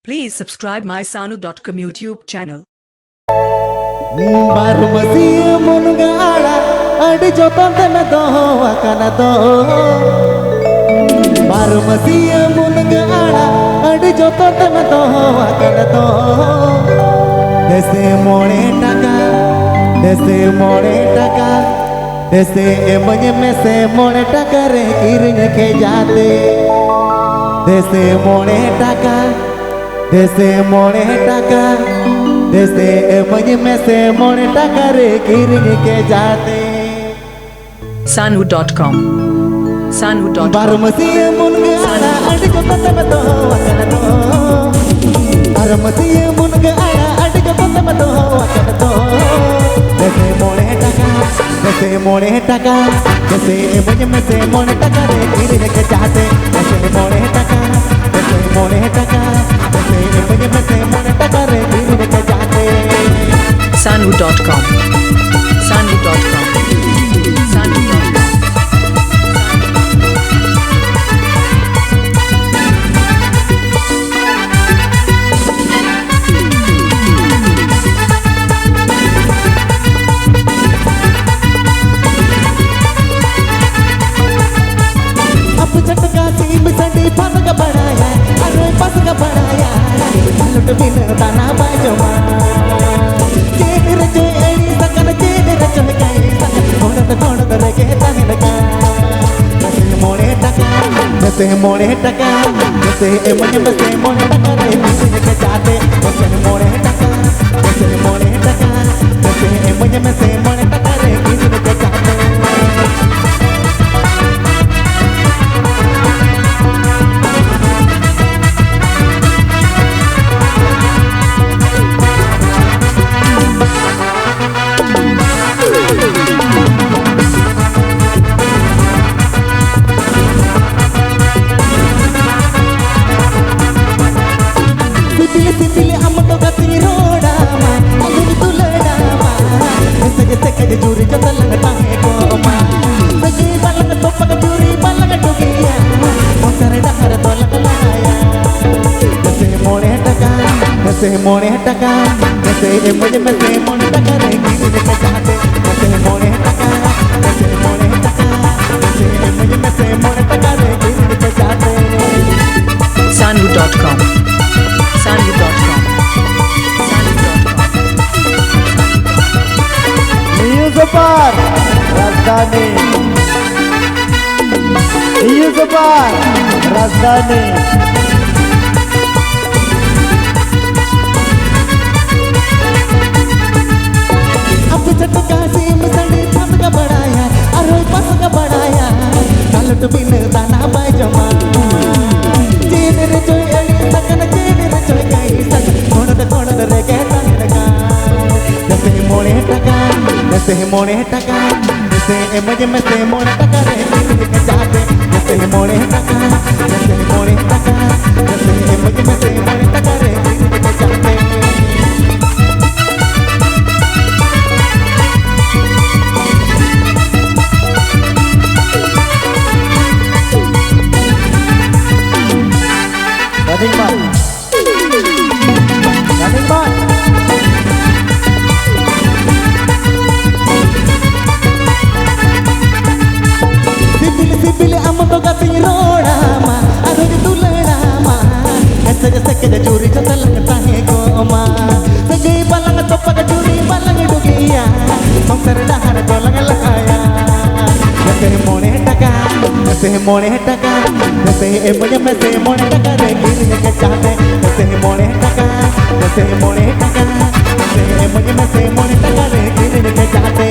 Please subscribe my Sanu.com YouTube channel. Baru masih menungala ada jotan tanah doh akan doh. Baru masih menungala ada jotan tanah doh akan doh. Dese more taka, dese emanya mese more taka re kiring ke jate. Dese more taka, dese emanya mese more taka re kiring ke jate. Sanu.com. Baru masih menungala ada jotan tanah doh akan doh. Baru masih menungala ada jotan tanah doh akan doh. Dese more taka, dese emanya mese more taka re kiring ke jate. Dese more taka, dese emanya mese more taka re kiring ke jate. Sanu.com. अब झटका सी मिसडी पास का बढ़ाया अरे पास का बढ़ाया लुट बिन दाना बाजमा चेड रचो एड़ी सकन चेड रचो गई सकन थोड़ा रगे तहन का जैसे मोड़े टका जैसे मन बसे मोड़े टका रे किसी के जाते जैसे मोड़े टका जैसे मन बसे मोड़े टका रे किसी के जाते. Sipili am to gati roda ma agni tulada ma sege juri jata lagta hai ko ma sege balang to pag juri balang togiya motar dahar to lagaya jase more taka jase mujhe mese mon taka re kisi ke chahte jase more taka jase mujhe mese mon taka re kisi ke chahte. Sanu.com. Yusufar Razdani अब झटका सी मिसडी पास का बढ़ाया अरे पास का बढ़ाया लुट बिन दाना बाजमा चेड रे जो एड़ी सकन चेड रे जो गई सकन थोड़ा रगे तहन का जैसे मोड़े टका जैसे एमजे मसे मोड़े टका रे किसी के जाते जैसे मोड़े टका जैसे एमजे मसे मोड़े टका रे किसी के जाते. Running man. Sipili am to gati roda ma agni tulada ma sege juri jata lagta hai ko ma sege balang to pag juri balang dugiya motar dahar to lagaya jase more taka jase emanya mese more taka re kiring ke chahte jase more taka jase emanya mese more taka re kiring ke chahte.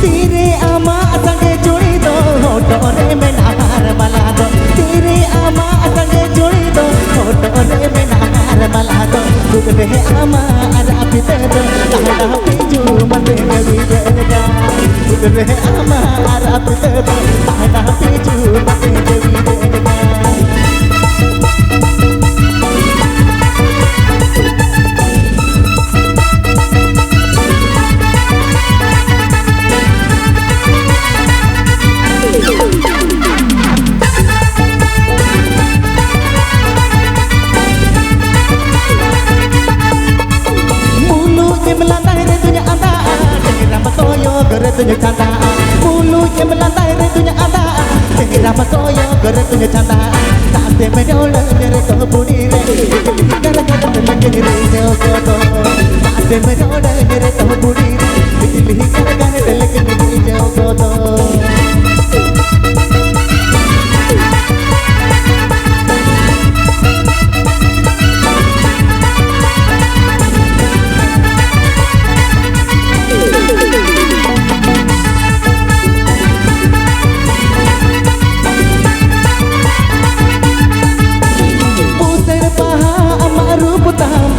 Tire ama asange jodi do tore mein nahar bala do tire ama asange jodi do tore mein nahar bala do duk de ama ara pite do kahna piju mate me videga duk de ama ara pite betul tanah piju mate dewi degan. Retunya candaan mulutnya melantai retunya andaan pengira pakoyo retunya candaan sampai mendola nyere ke budire gara-gara terlagi reo koto sampai mendola nyere ke budire pilih gara-gara terlagi reo koto.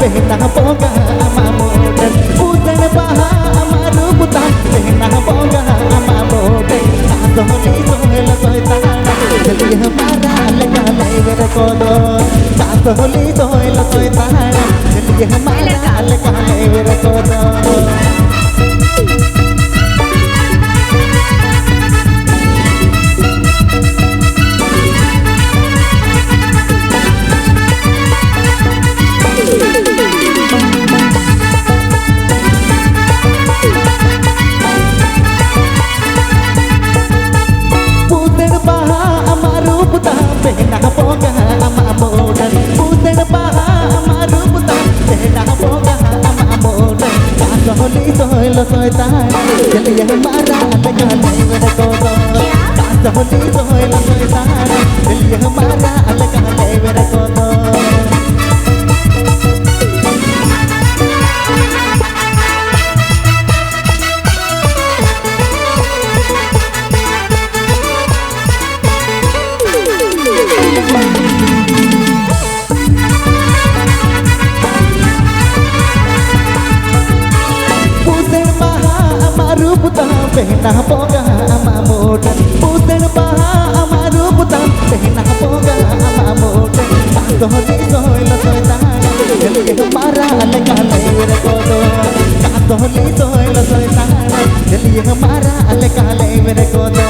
Benang boga ama moden putan paha ama rubutan benang boga ama moden kadohli sohela soitana jali hamara lega lever kodo kadohli sohela soitana jali hamara lega lever kodo. Benang boga ama moden putan paha ama rubutan benang boga ama moden kadohli sohela soitana jali hamara lega lever kodo kadohli sohela soitana jali hamara lega lever kodo. Benang boga ama moden putan paha ama rubutan benang boga ama moden kadohli sohela soitana jali hamara lega lever kodo kadohli sohela soitana jali hamara lega lever kodo.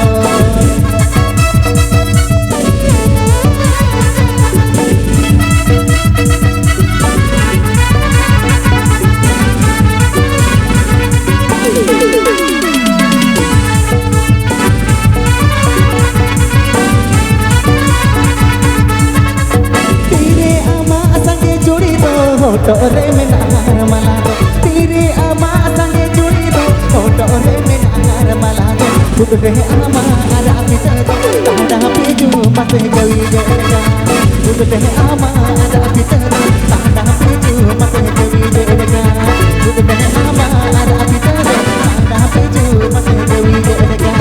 Dore menar malado tiri ama sange juri do dore menar malado budhe ama ara pitado tanda piju mate gawi deja budhe ama ara pitado tanda piju mate gawi deja budhe ama ara pitado tanda piju mate gawi deja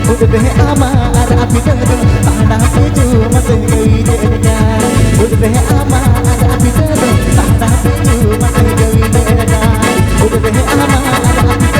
budhe ama ara pitado tanda piju mate gawi deja budhe ama ara pitado tanda piju mate gawi deja budhe ama ara pitado